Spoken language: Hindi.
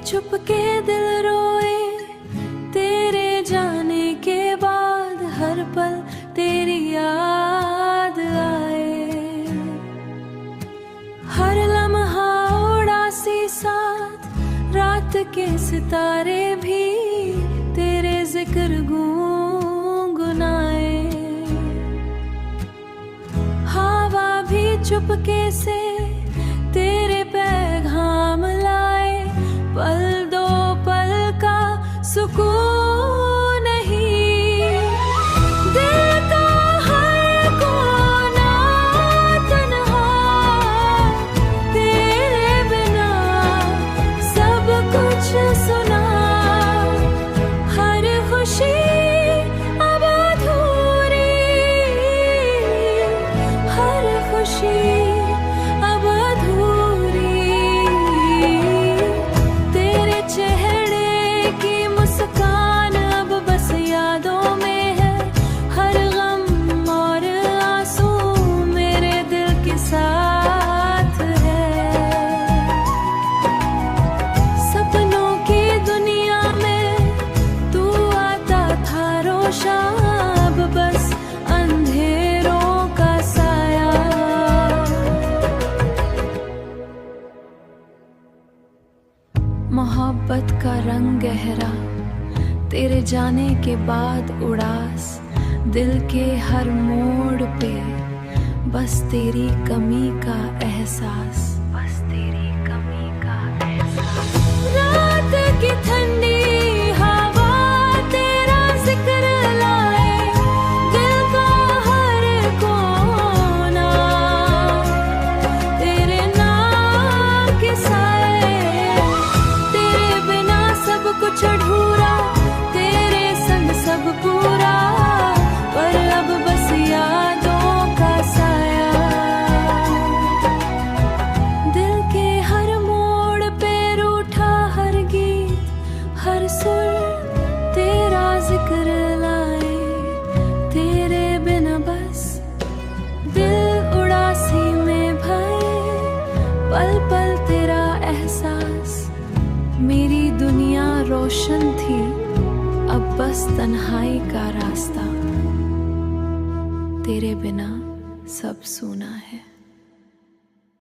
चुपके दिल रोए तेरे जाने के बाद, हर पल तेरी याद आए। हर लम्हा उदासी साथ, रात के सितारे भी तेरे जिक्र गुनगुनाए। हवा भी चुपके से तेरे पैगाम लाए, पल दो पल का सुकून नहीं। दिल का हर कोना तन्हा, तेरे बिना सब कुछ सुना। हर खुशी अब अधूरी, हर खुशी मोहब्बत का रंग गहरा, तेरे जाने के बाद उदास। दिल के हर मोड़ पे बस तेरी कमी का एहसास, बस तेरी कमी का एहसास। रात की ठंडी हवा तेरा जिक्र लाए, दिल का हर कोना तेरे नाम के साए। कुछ अधूरा, तेरे संग सब पूरा, पर अब बस यादों का साया। दिल के हर मोड़ पे रूठा हर गीत, हर सुर तेरा जिक्र लाए। तेरे बिना बस दिल उदासी में भरे, पल पल तेरा एहसास। मेरी दुनिया रोशन थी, अब बस तन्हाई का रास्ता। तेरे बिना सब सूना है।